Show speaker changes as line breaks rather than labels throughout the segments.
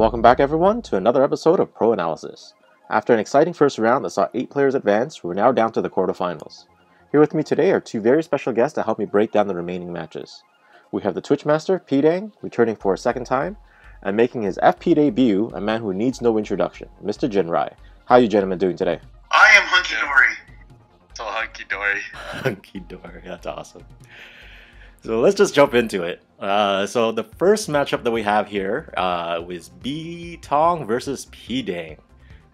Welcome back everyone to another episode of Pro Analysis. After an exciting first round that saw 8 players advance, we're now down to the quarterfinals. Here with me today are 2 very special guests to help me break down the remaining matches. We have the Twitch master, Pighting, returning for a second time, and making his FP debut, a man who needs no introduction, Mr. Jinrai. How are you gentlemen doing today?
I am hunky-dory.
It's all hunky-dory.
Hunky-dory, that's awesome. So let's just jump into it. So the first matchup that we have here was Tong versus Pighting.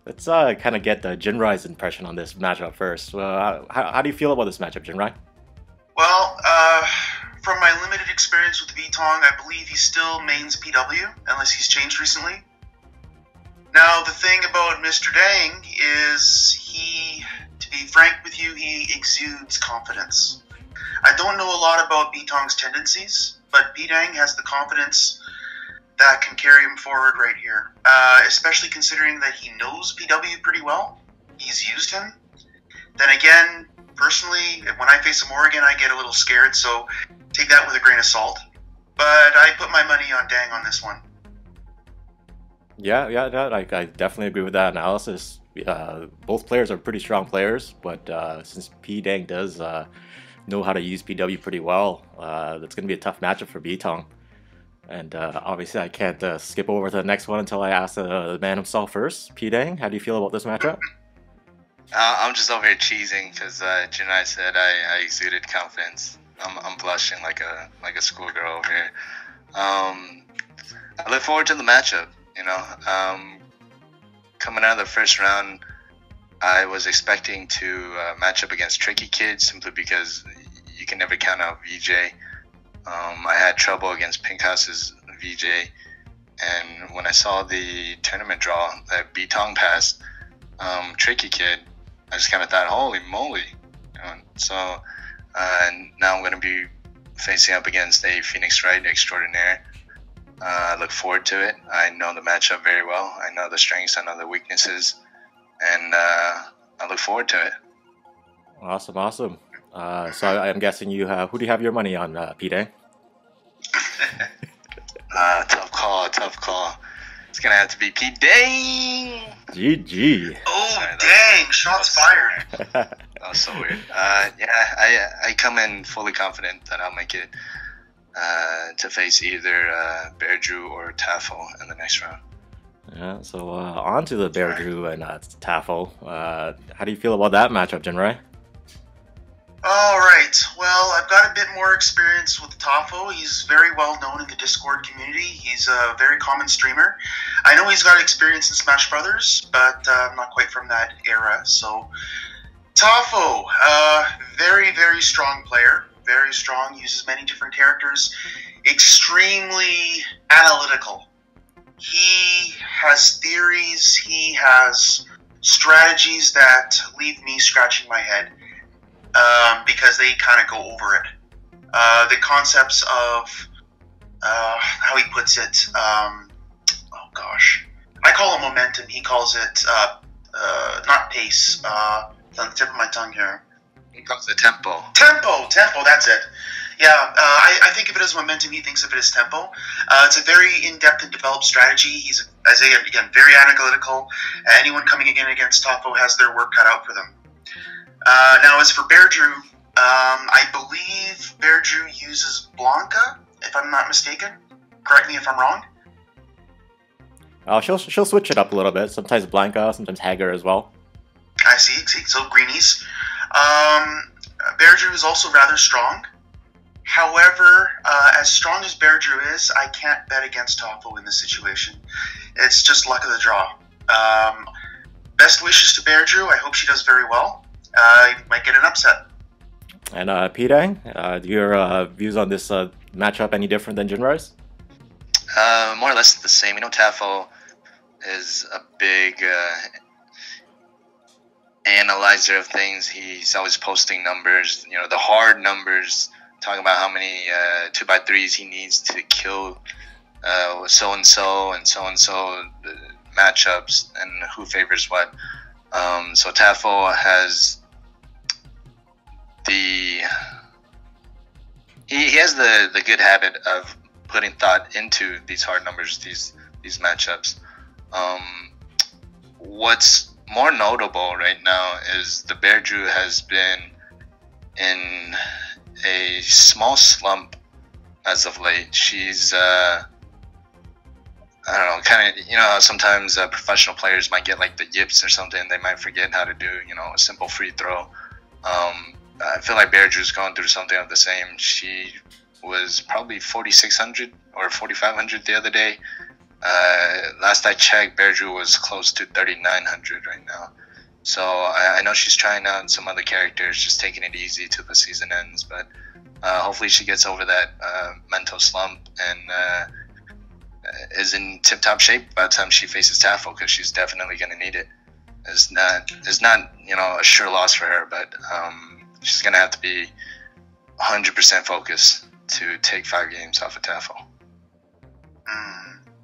Let's kind of get Jinrai's impression on this matchup first. How do you feel about this matchup, Jinrai?
Well, from my limited experience with Tong, I believe he still mains PW, unless he's changed recently. Now, the thing about Mr. Deng is to be frank with you, he exudes confidence. I don't know a lot about Tong's tendencies, but Pighting has the confidence that can carry him forward right here. Especially considering that he knows PW pretty well. He's used him. Then again, personally, when I face him Oregon, I get a little scared, so take that with a grain of salt. But I put my money on Deng on this one.
Yeah, I definitely agree with that analysis. Both players are pretty strong players, but since Pighting does know how to use PW pretty well, that's going to be a tough matchup for Tong. And obviously I can't skip over to the next one until I ask the man himself first. Pighting, how do you feel about this matchup?
I'm just over here cheesing because Jinrai said I exuded confidence. I'm blushing like a schoolgirl over here. I look forward to the matchup. You know, coming out of the first round, I was expecting to match up against TrickyKid simply because you can never count out VJ. I had trouble against Pinkhas' VJ, and when I saw the tournament draw that Tong passed TrickyKid, I just kind of thought, holy moly. You know, so now I'm going to be facing up against a Phoenix Wright extraordinaire. I look forward to it. I know the matchup very well. I know the strengths, I know the weaknesses, and I look forward to it.
Awesome. So I'm guessing you have, who do you have your money on, Pighting?
Tough call. It's gonna have to be Pighting.
GG.
Oh, sorry, dang! Shots fired.
That was so weird. I come in fully confident that I'll make it to face either Bear Drew or Tafel in the next round.
Yeah. So on to the Bear Drew and Tafel. How do you feel about that matchup, Jinrai?
Alright, well, I've got a bit more experience with Tafel. He's very well known in the Discord community. He's a very common streamer. I know he's got experience in Smash Brothers, but I'm not quite from that era. So, Tafel, very, very strong player. Very strong, uses many different characters. Extremely analytical. He has theories, he has strategies that leave me scratching my head. Because they kind of go over it. The concepts of how he puts it, oh gosh, I call it momentum. He calls it not pace. On the tip of my tongue here.
He calls it tempo.
Tempo. That's it. Yeah, I think of it as momentum. He thinks of it as tempo. It's a very in-depth and developed strategy. He's, as again, very analytical. Anyone coming in against Tafel has their work cut out for them. Now, as for Bear Drew, I believe Bear Drew uses Blanca, if I'm not mistaken. Correct me if I'm wrong.
She'll switch it up a little bit. Sometimes Blanca, sometimes Hagar as well.
I see. So greenies. Bear Drew is also rather strong. However, as strong as Bear Drew is, I can't bet against Tafel in this situation. It's just luck of the draw. Best wishes to Bear Drew. I hope she does very well. Might get an upset.
And Pighting, your views on this matchup any different than Jinrai's?
More or less the same. You know, Tafel is a big analyzer of things. He's always posting numbers, you know, the hard numbers, talking about how many 2x3s he needs to kill so-and-so matchups and who favors what. So Tafel has he has the good habit of putting thought into these hard numbers, these these matchups. What's more notable right now is the Bear Drew has been in a small slump as of late. She's I don't know, kind of, you know, sometimes professional players might get like the yips or something. They might forget how to do, you know, a simple free throw. I feel like Bear Drew's going through something of the same. She was probably 4,600 or 4,500 the other day. Last I checked, Bear Drew was close to 3,900 right now. So I know she's trying out some other characters, just taking it easy till the season ends. But hopefully she gets over that mental slump and is in tip-top shape by the time she faces Tafel, because she's definitely going to need it. It's not, you know, a sure loss for her, but she's going to have to be 100% focused to take 5 games off of Tafel.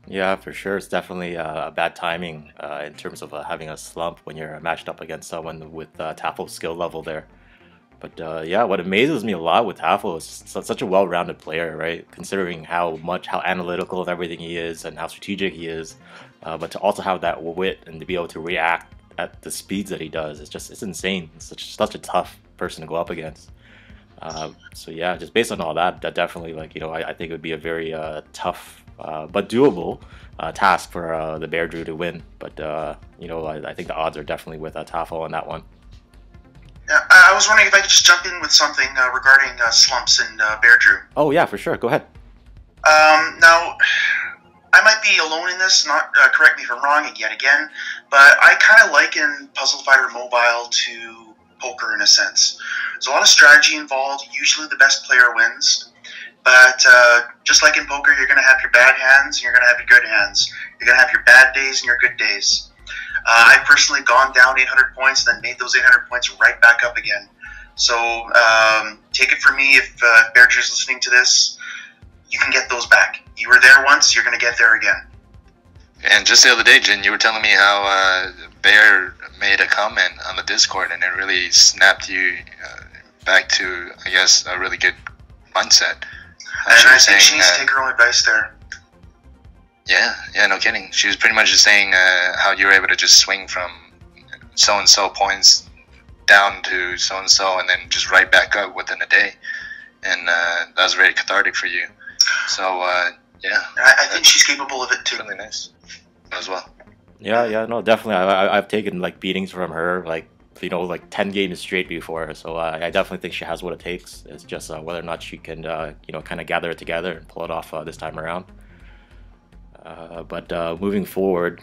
Yeah, for sure. It's definitely bad timing in terms of having a slump when you're matched up against someone with Tafel's skill level there. But yeah, what amazes me a lot with Tafel is such a well-rounded player, right? Considering how analytical of everything he is and how strategic he is, but to also have that wit and to be able to react at the speeds that he does, it's insane. It's such a tough person to go up against. So yeah, just based on all that, definitely, like, you know, I think it would be a very tough but doable task for the Bear Drew to win. But you know, I think the odds are definitely with Tafel on that one.
Yeah, I was wondering if I could just jump in with something regarding slumps and Bear Drew.
Oh yeah, for sure. Go ahead.
Now, I might be alone in this, not correct me if I'm wrong yet again, but I kind of liken Puzzle Fighter Mobile to poker in a sense. There's a lot of strategy involved. Usually the best player wins. But just like in poker, you're going to have your bad hands and you're going to have your good hands. You're going to have your bad days and your good days. I've personally gone down 800 points and then made those 800 points right back up again. So take it from me, if Bear Drew's listening to this, you can get those back. You were there once, you're going to get there again.
And just the other day, Jin, you were telling me how Bear made a comment on the Discord and it really snapped you back to, I guess, a really good mindset.
And I think she needs to take her own advice there.
Yeah, no kidding. She was pretty much just saying how you were able to just swing from so-and-so points down to so-and-so and then just right back up within a day. And that was very cathartic for you. So, yeah.
I think she's capable of it too.
Really nice as well.
Yeah, no, definitely. I've taken like beatings from her, like, you know, like 10 games straight before. So I definitely think she has what it takes. It's just whether or not she can, you know, kind of gather it together and pull it off this time around. But moving forward,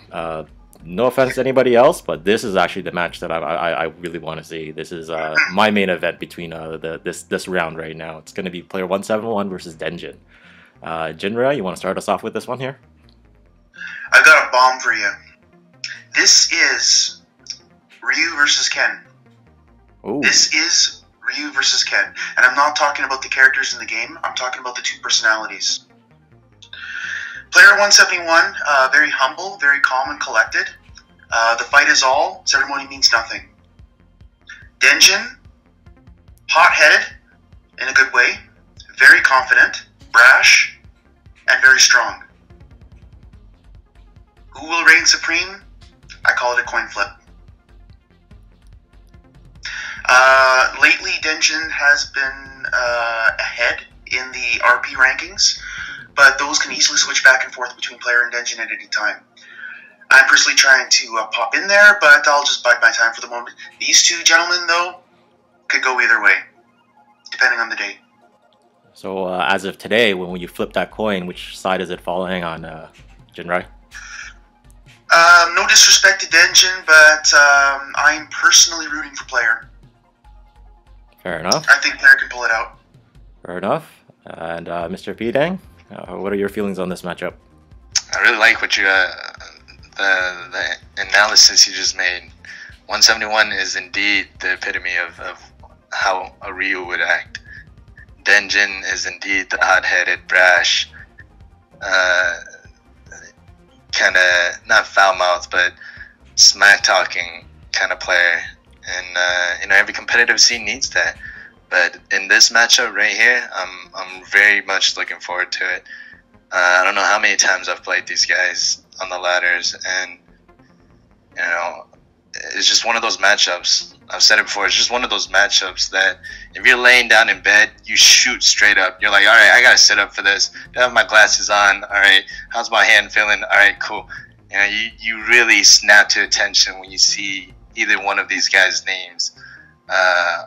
no offense to anybody else, but this is actually the match that I really want to see. This is my main event between this round right now. It's going to be player 171 versus Dengen. Jinrai, you want to start us off with this one here?
I've got a bomb for you. This is Ryu versus Ken.
Ooh.
This is Ryu versus Ken. And I'm not talking about the characters in the game. I'm talking about the two personalities. Player 171, very humble, very calm and collected. The fight is all, ceremony means nothing. Dengen, hot-headed in a good way, very confident, brash, and very strong. Who will reign supreme? I call it a coin flip. Lately, Dengen has been ahead in the RP rankings, but those can easily switch back and forth between player and Dengen at any time. I'm personally trying to pop in there, but I'll just bide my time for the moment. These two gentlemen, though, could go either way, depending on the day.
So as of today, when you flip that coin, which side is it falling on, Jinrai?
No disrespect to Dengen, but I'm personally rooting for player.
Fair enough.
I think player can pull it out.
Fair enough. And Mr. Pighting, what are your feelings on this matchup?
I really like what you the analysis you just made. 171 is indeed the epitome of how a Ryu would act. Dengen is indeed the hot-headed, brash, kind of not foul-mouthed, but smack-talking kind of player. And you know, every competitive scene needs that. But in this matchup right here, I'm very much looking forward to it. I don't know how many times I've played these guys. on the ladders, and you know, it's just one of those matchups. I've said it before. It's just one of those matchups that if you're laying down in bed, you shoot straight up. You're like, all right, I gotta sit up for this. Do I have my glasses on? All right, how's my hand feeling? All right, cool. You know, you really snap to attention when you see either one of these guys' names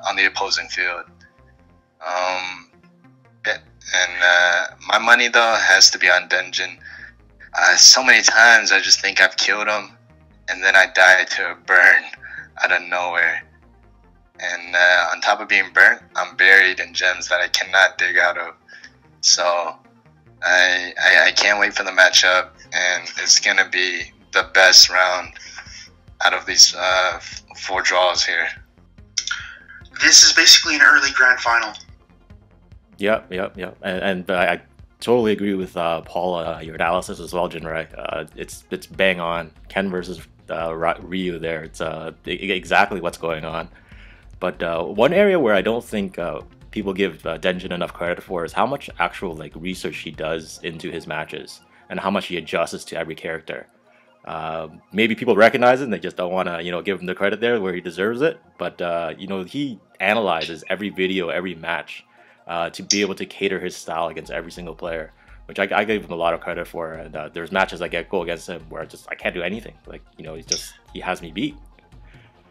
on the opposing field. My money though has to be on Dengen. So many times I just think I've killed him, and then I die to a burn out of nowhere. And on top of being burnt, I'm buried in gems that I cannot dig out of. So I can't wait for the matchup, and it's gonna be the best round out of these 4 draws here.
This is basically an early grand final.
Yep. And I totally agree with Paul, your analysis as well, Jinrai. It's bang on. Ken versus Ryu there. It's exactly what's going on. But one area where I don't think people give Dengen enough credit for is how much actual research he does into his matches and how much he adjusts to every character. Maybe people recognize it and they just don't want to give him the credit there where he deserves it. But he analyzes every video, every match to be able to cater his style against every single player, which I give him a lot of credit for. And there's matches I go against him where I can't do anything. He has me beat.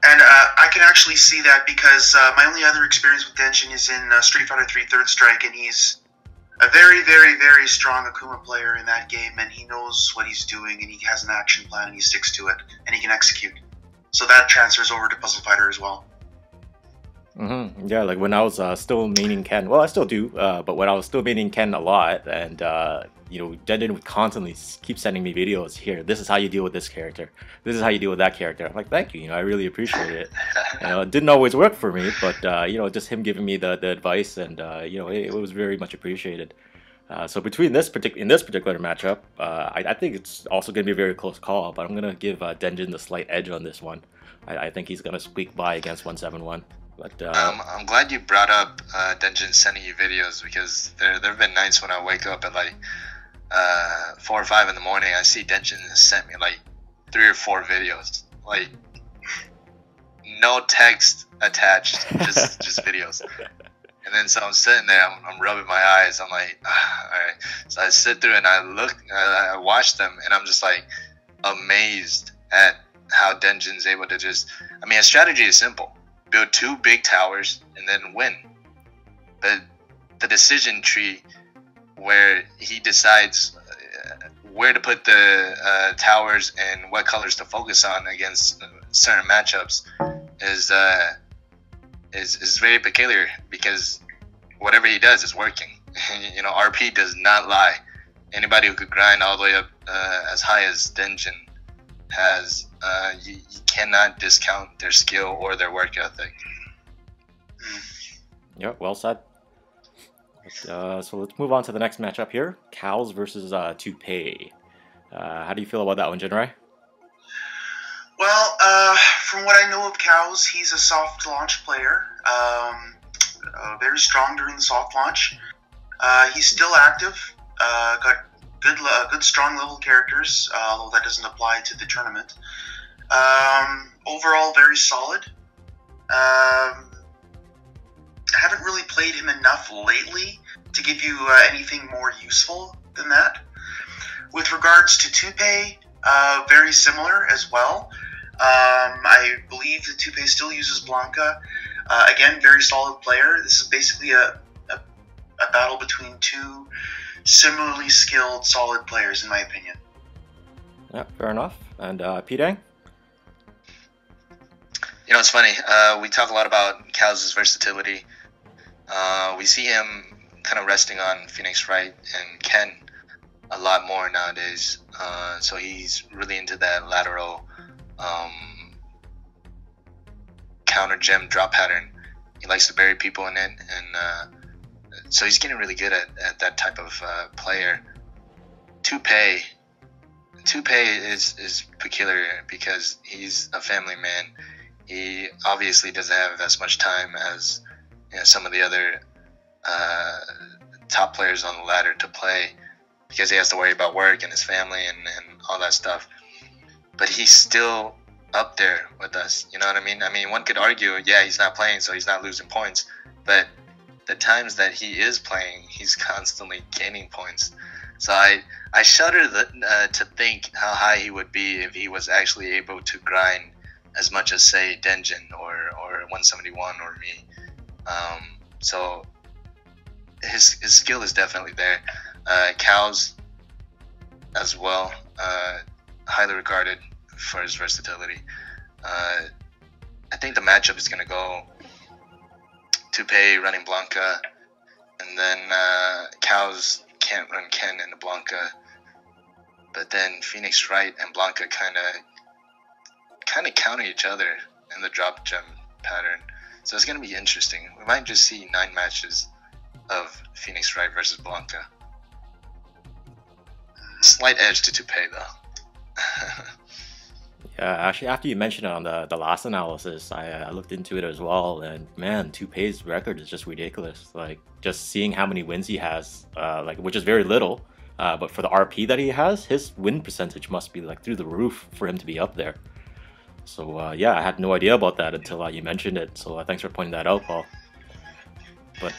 And I can actually see that because my only other experience with Dengen is in Street Fighter 3 Third Strike, and he's a very, very, very strong Akuma player in that game, and he knows what he's doing, and he has an action plan, and he sticks to it, and he can execute. So that transfers over to Puzzle Fighter as well.
Yeah, like when I was still maining Ken, well, I still do, but when I was still maining Ken a lot, and Dengen would constantly keep sending me videos. Here, this is how you deal with this character. This is how you deal with that character. I'm like, thank you. I really appreciate it. It didn't always work for me, but just him giving me the advice, and it was very much appreciated. So between in this particular matchup, I think it's also going to be a very close call, but I'm going to give Dengen the slight edge on this one. I think he's going to squeak by against 171. But
I'm glad you brought up Dengen sending you videos, because there have been nights when I wake up at 4 or 5 in the morning. I see Dengen has sent me 3 or 4 videos, no text attached, just videos. And then so I'm sitting there, I'm rubbing my eyes. I'm like, all right. So I sit through and I watch them, and I'm just amazed at how Dengen's able to just. I mean, his strategy is simple: build 2 big towers and then win. But the decision tree where he decides where to put the towers and what colors to focus on against certain matchups is very peculiar, because whatever he does is working. RP does not lie. Anybody who could grind all the way up as high as Dengen has, you cannot discount their skill or their work ethic.
Yeah, well said. So let's move on to the next matchup here. Cows versus Toupee. How do you feel about that one, Jinrai?
Well, from what I know of Cows, he's a soft launch player. Very strong during the soft launch. He's still active. Got good strong level characters, although that doesn't apply to the tournament. Overall, very solid. I haven't really played him enough lately to give you anything more useful than that. With regards to Toupee, very similar as well. I believe that Toupee still uses Blanca. Again, very solid player. This is basically a battle between 2 similarly skilled, solid players, in my opinion.
Yeah, fair enough. And Pighting?
It's funny. We talk a lot about Cows' versatility. We see him kind of resting on Phoenix Wright and Ken a lot more nowadays. So he's really into that lateral counter gem drop pattern. He likes to bury people in it, and so he's getting really good at that type of player. Toupee is peculiar because he's a family man. He obviously doesn't have as much time as some of the other top players on the ladder to play because he has to worry about work and his family and all that stuff. But he's still up there with us. You know what I mean? I mean, one could argue, yeah, he's not playing, so he's not losing points. But the times that he is playing, he's constantly gaining points. So I shudder to think how high he would be if he was actually able to grind as much as, say, Dengen or 171 or me. So his skill is definitely there. Cows as well, highly regarded for his versatility. I think the matchup is going to go Toupee running Blanca, and then Cows can't run Ken into Blanca, but then Phoenix Wright and Blanca kind of counter each other in the drop gem pattern. So it's going to be interesting. We might just see 9 matches of Phoenix Wright versus Blanca. Slight edge to Toupee though.
Yeah, actually, after you mentioned it on the last analysis, I looked into it as well, and man, Toupee's record is just ridiculous. Like, just seeing how many wins he has, like, which is very little, but for the RP that he has, his win percentage must be like through the roof for him to be up there. So yeah, I had no idea about that until you mentioned it. So thanks for pointing that out, Paul. But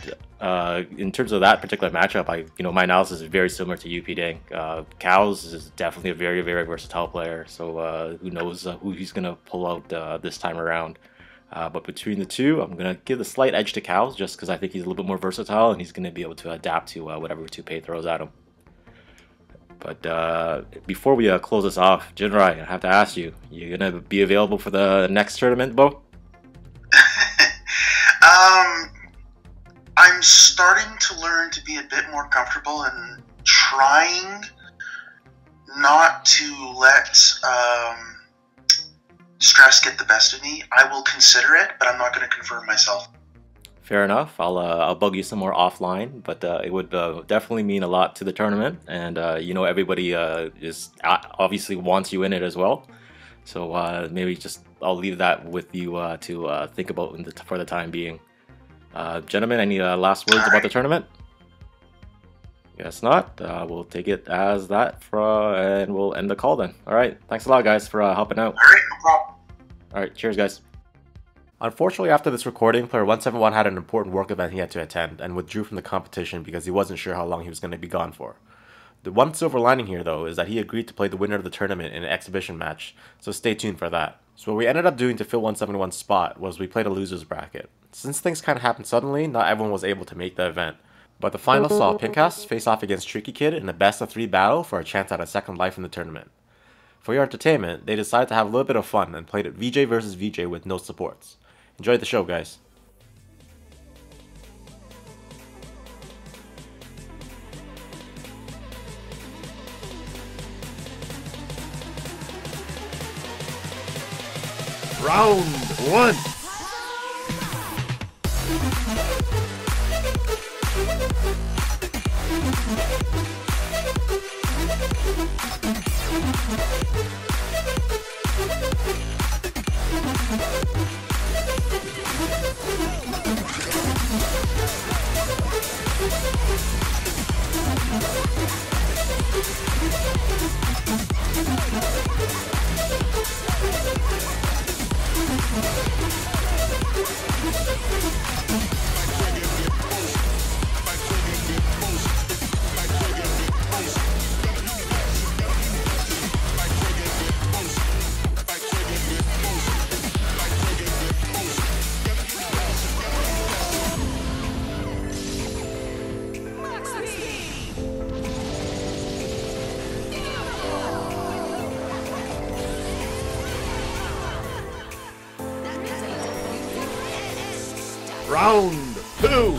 in terms of that particular matchup, my analysis is very similar to UP Deng. Cows is definitely a very, very versatile player, so who knows who he's going to pull out this time around. But between the two, I'm going to give the slight edge to Cows just because I think he's a little bit more versatile and he's going to be able to adapt to whatever Toupee throws at him. But before we close this off, Jinrai, I have to ask you, you going to be available for the next tournament, Bo?
I'm starting to learn to be a bit more comfortable and trying not to let stress get the best of me. I will consider it, but I'm not going to confirm myself.
Fair enough. I'll bug you some more offline, but it would definitely mean a lot to the tournament, and everybody is obviously wants you in it as well. So maybe just I'll leave that with you to think about for the time being. Gentlemen, any last words about the tournament? Guess not. We'll take it as that and we'll end the call then. All right. Thanks a lot, guys, for helping out.
All right, no problem.
All right. Cheers, guys. Unfortunately, after this recording, player 171 had an important work event he had to attend and withdrew from the competition because he wasn't sure how long he was going to be gone for. The one silver lining here, though, is that he agreed to play the winner of the tournament in an exhibition match, so stay tuned for that. So what we ended up doing to fill 171's spot was we played a loser's bracket. Since things kind of happened suddenly, not everyone was able to make the event. But the final saw Pinkhas face off against TrickyKid in a best-of-3 battle for a chance at a second life in the tournament. For your entertainment, they decided to have a little bit of fun and played it VJ versus VJ with no supports. Enjoy the show, guys.
Round 1. Round 2.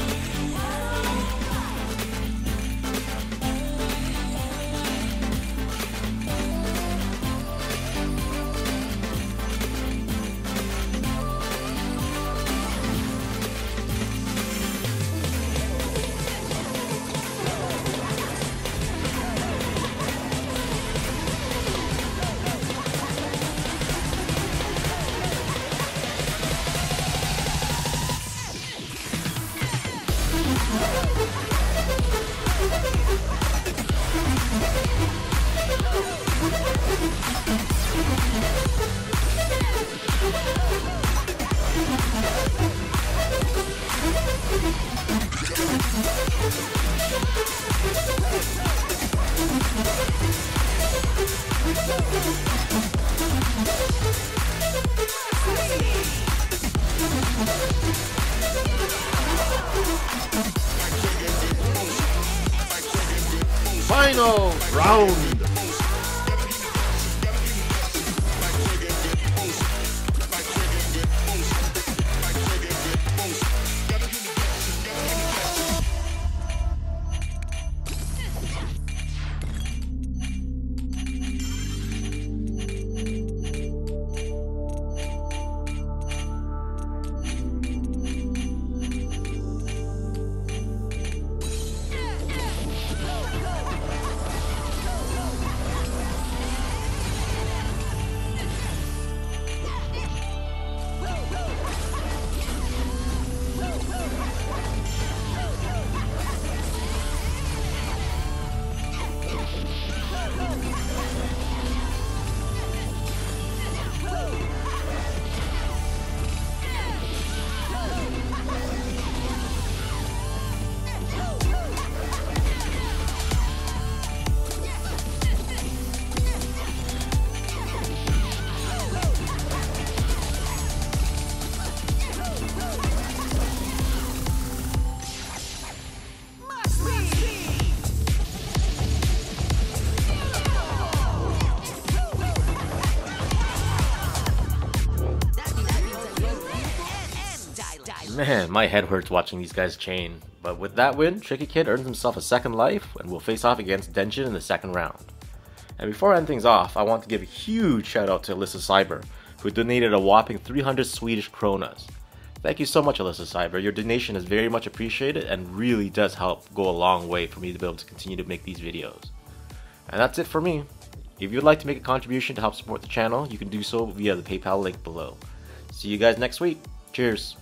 round.
Man, my head hurts watching these guys chain. But with that win, TrickyKid earns himself a second life and will face off against Dengen in the second round. And before I end things off, I want to give a huge shout out to Alyssa Cyber, who donated a whopping 300 Swedish kronas. Thank you so much, Alyssa Cyber. Your donation is very much appreciated and really does help go a long way for me to be able to continue to make these videos. And that's it for me. If you'd like to make a contribution to help support the channel, you can do so via the PayPal link below. See you guys next week. Cheers.